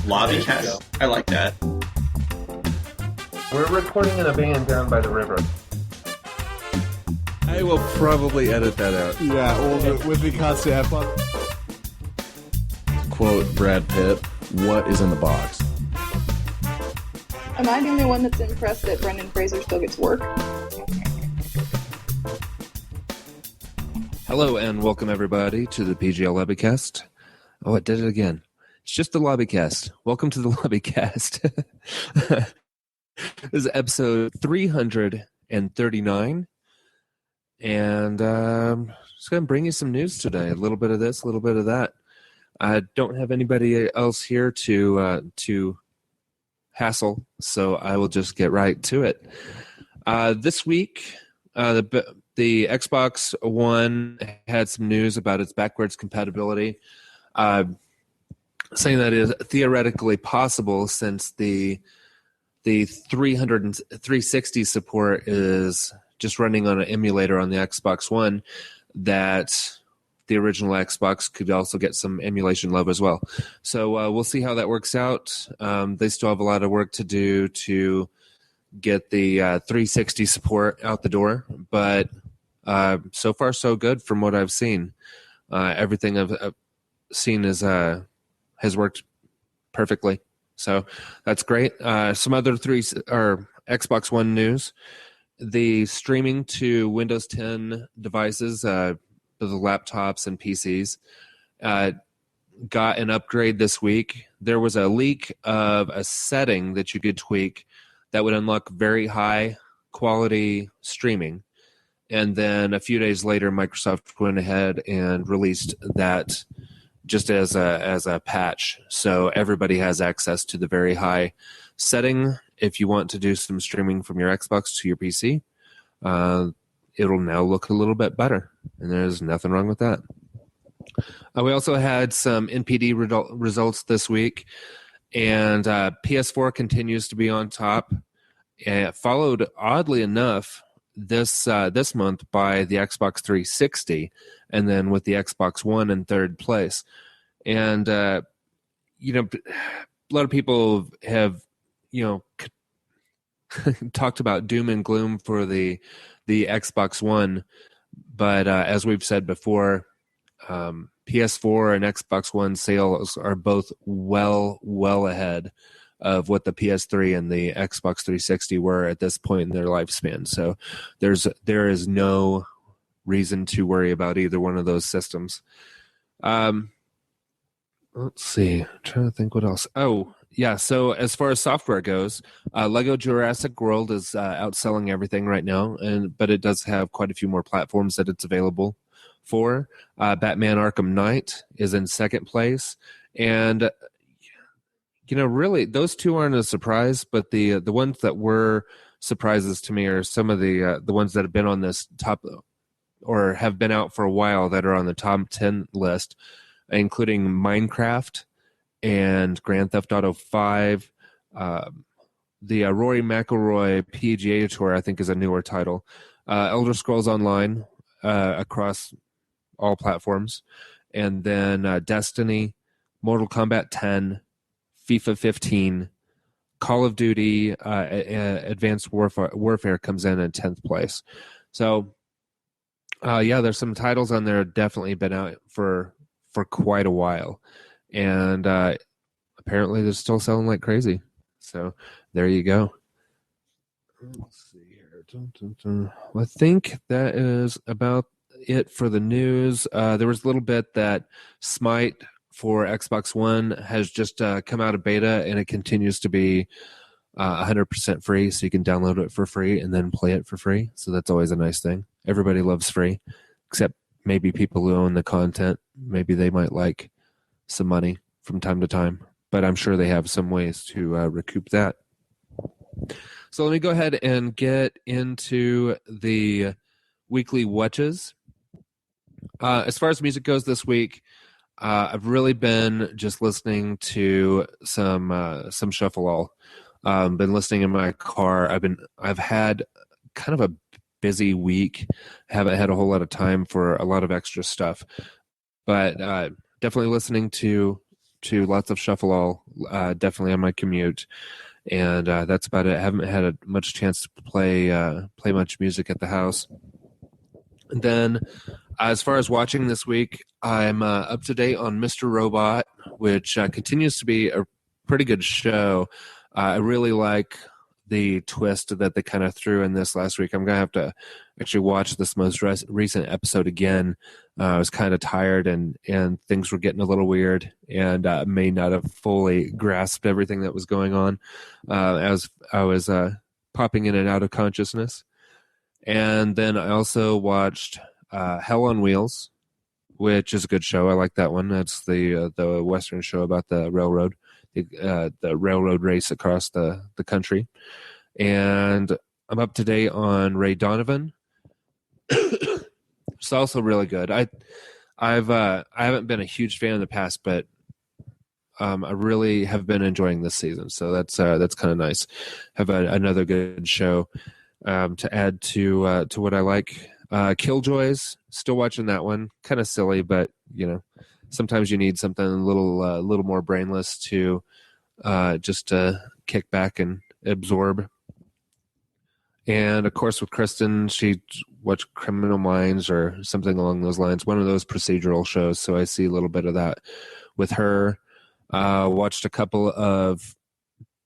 Lobbycast? I like that. We're recording in a van down by the river. I will probably edit that out. Yeah, well, with the constant F-bomb. Quote Brad Pitt, what is in the box? Am I the only one that's impressed that Brendan Fraser still gets work? Hello and welcome everybody to the PGL Lobbycast. Oh, I did it again. It's just the Lobbycast. Welcome to the Lobbycast. This is episode 339. And just going to bring you some news today. A little bit of this, a little bit of that. I don't have anybody else here to hassle, so I will just get right to it. This week, the Xbox One had some news about its backwards compatibility, saying that it is theoretically possible since the 360 support is just running on an emulator on the Xbox One, that the original Xbox could also get some emulation love as well. So we'll see how that works out. They still have a lot of work to do to get the 360 support out the door, but so far so good from what I've seen. Everything I've seen has worked perfectly. So that's great. Some other Xbox One news. The streaming to Windows 10 devices, the laptops and PCs, got an upgrade this week. There was a leak of a setting that you could tweak that would unlock very high quality streaming. And then a few days later, Microsoft went ahead and released that just as a patch. So everybody has access to the very high setting. If you want to do some streaming from your Xbox to your PC, it'll now look a little bit better. And there's nothing wrong with that. We also had some NPD results this week. And PS4 continues to be on top. Followed, oddly enough, this month by the Xbox 360, and then with the Xbox One in third place. And a lot of people have talked about doom and gloom for the Xbox One, but as we've said before, PS4 and Xbox One sales are both well ahead of what the PS3 and the Xbox 360 were at this point in their lifespan. So there is no reason to worry about either one of those systems. Let's see. I'm trying to think what else. Oh, yeah. So as far as software goes, Lego Jurassic World is outselling everything right now, but it does have quite a few more platforms that it's available for. Batman Arkham Knight is in second place, and really, those two aren't a surprise, but the ones that were surprises to me are some of the ones that have been on this top or have been out for a while that are on the top 10 list, including Minecraft and Grand Theft Auto 5. The Rory McIlroy PGA Tour, I think, is a newer title. Elder Scrolls Online across all platforms. And then Destiny, Mortal Kombat 10, FIFA 15, Call of Duty, Advanced Warfare comes in 10th place. So, there's some titles on there definitely been out for quite a while. And apparently they're still selling like crazy. So, there you go. Let's see here. Well, I think that is about it for the news. There was a little bit that Smite for Xbox One has just come out of beta, and it continues to be 100% free, so you can download it for free and then play it for free. So that's always a nice thing. Everybody loves free, except maybe people who own the content. Maybe they might like some money from time to time, but I'm sure they have some ways to recoup that. So let me go ahead and get into the weekly watches. As far as music goes this week, I've really been just listening to some shuffle all. Been listening in my car. I've had kind of a busy week. Haven't had a whole lot of time for a lot of extra stuff, but definitely listening to lots of Shuffle All, definitely on my commute. And that's about it. I haven't had much chance to play much music at the house. And then, as far as watching this week, I'm up to date on Mr. Robot, which continues to be a pretty good show. I really like the twist that they kind of threw in this last week. I'm going to have to actually watch this most recent episode again. I was kind of tired and things were getting a little weird, and may not have fully grasped everything that was going on as I was popping in and out of consciousness. And then I also watched Hell on Wheels, which is a good show. I like that one. That's the Western show about the railroad, the railroad race across the country. And I'm up to date on Ray Donovan. It's also really good. I haven't been a huge fan in the past, but I really have been enjoying this season. So that's kind of nice. Have another good show to add to what I like. Killjoys, still watching that one. Kind of silly, but sometimes you need something a little more brainless to just to kick back and absorb. And of course, with Kristen, she watched Criminal Minds or something along those lines. One of those procedural shows. So I see a little bit of that with her. Watched a couple of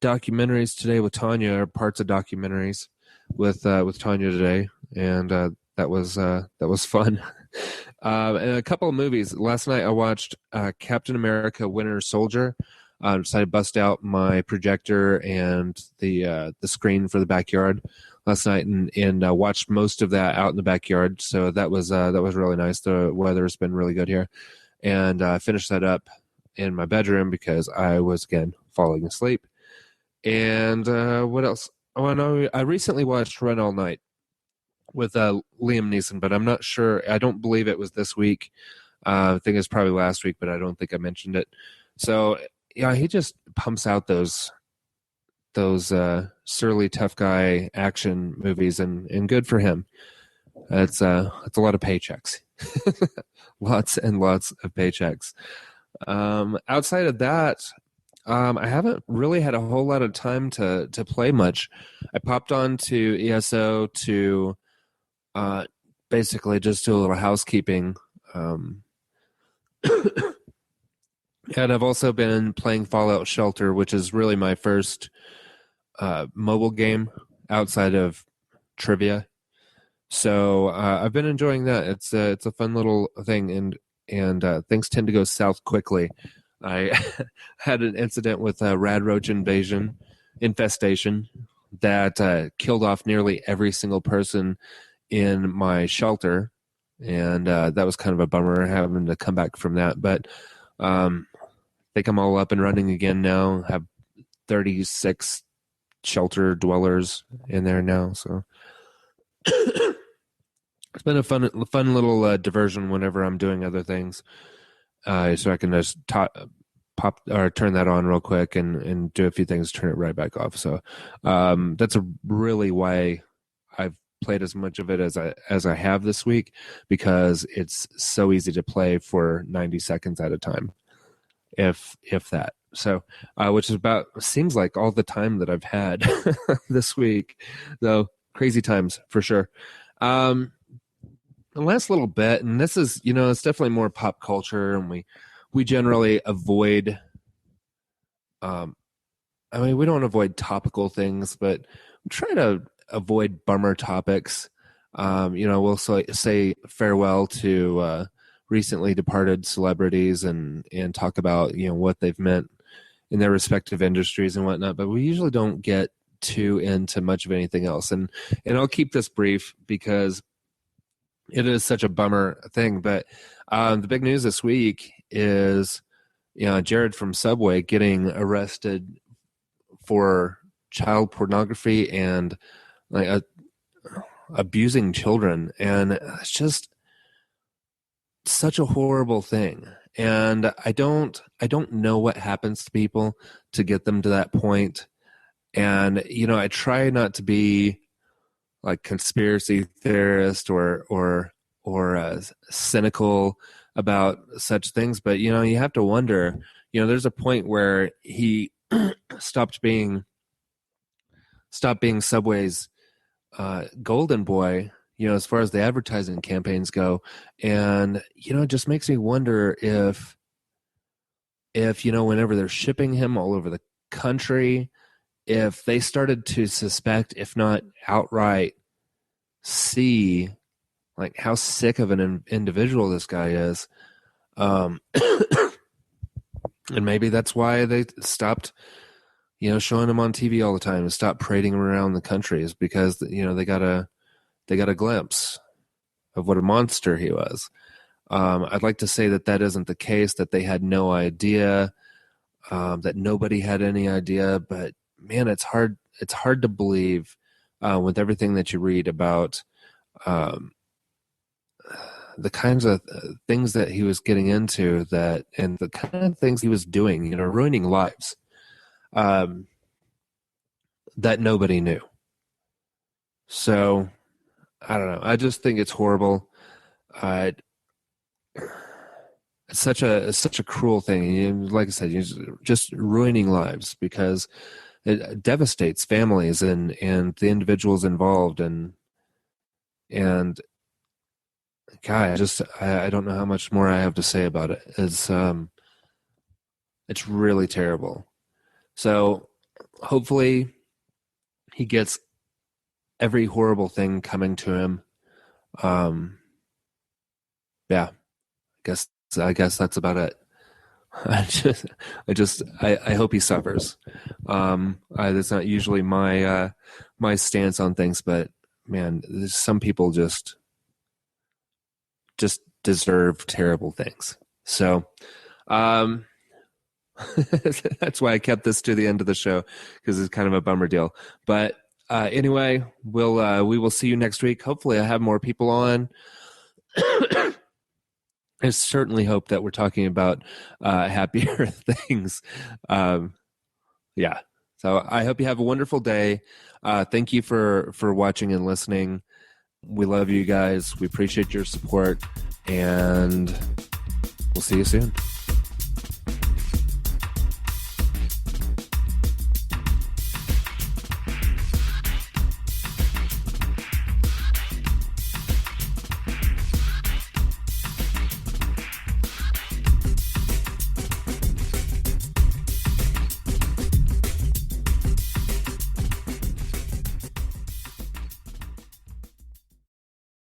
documentaries today with Tanya, or parts of documentaries with Tanya today, and that was fun. And a couple of movies. Last night I watched Captain America: Winter Soldier. Decided to bust out my projector and the screen for the backyard last night, and watched most of that out in the backyard. So that was really nice. The weather's been really good here, and finished that up in my bedroom because I was again falling asleep. And what else? Oh, I recently watched Run All Night with Liam Neeson, but I'm not sure. I don't believe it was this week. I think it's probably last week, but I don't think I mentioned it. So yeah, he just pumps out those surly tough guy action movies, and good for him. It's a lot of paychecks, lots and lots of paychecks. Outside of that, I haven't really had a whole lot of time to play much. I popped on to ESO to basically just do a little housekeeping. And I've also been playing Fallout Shelter, which is really my first mobile game outside of Trivia. So I've been enjoying that. It's a fun little thing, and things tend to go south quickly. I had an incident with a rad roach infestation that killed off nearly every single person in my shelter, and that was kind of a bummer having to come back from that. But I think I'm all up and running again now. Have 36 shelter dwellers in there now, so it's been a fun little diversion whenever I'm doing other things. So I can just pop or turn that on real quick and do a few things, turn it right back off. So that's really why I've played as much of it as I have this week, because it's so easy to play for 90 seconds at a time, if that. So which is seems like all the time that I've had this week, though. Crazy times for sure. The last little bit, and this is, it's definitely more pop culture, and we generally avoid, we don't avoid topical things, but we try to avoid bummer topics. We'll say farewell to recently departed celebrities and talk about, what they've meant in their respective industries and whatnot, but we usually don't get too into much of anything else. And I'll keep this brief because it is such a bummer thing. But the big news this week is, Jared from Subway getting arrested for child pornography and abusing children. And it's just such a horrible thing. And I don't know what happens to people to get them to that point. And, I try not to be like conspiracy theorist or cynical about such things. But you have to wonder. There's a point where he stopped being Subway's golden boy, as far as the advertising campaigns go. And, it just makes me wonder if, whenever they're shipping him all over the country, if they started to suspect, if not outright see, like how sick of an individual this guy is. And maybe that's why they stopped, showing him on TV all the time and stopped parading him around the country, is because, they got a glimpse of what a monster he was. I'd like to say that isn't the case, that they had no idea, that nobody had any idea, but man, it's hard to believe with everything that you read about the kinds of things that he was getting into, and the kind of things he was doing, ruining lives that nobody knew. So I don't know. I just think it's horrible. It's such a cruel thing. Like I said, just ruining lives, because it devastates families and the individuals involved, and God, I don't know how much more I have to say about it. It's really terrible. So hopefully he gets every horrible thing coming to him. Yeah, I guess that's about it. I hope he suffers. That's not usually my stance on things, but man, some people just deserve terrible things. So, that's why I kept this to the end of the show, because it's kind of a bummer deal. But anyway, we will see you next week. Hopefully, I have more people on. I certainly hope that we're talking about happier things. Yeah. So I hope you have a wonderful day. Thank you for watching and listening. We love you guys. We appreciate your support, and we'll see you soon.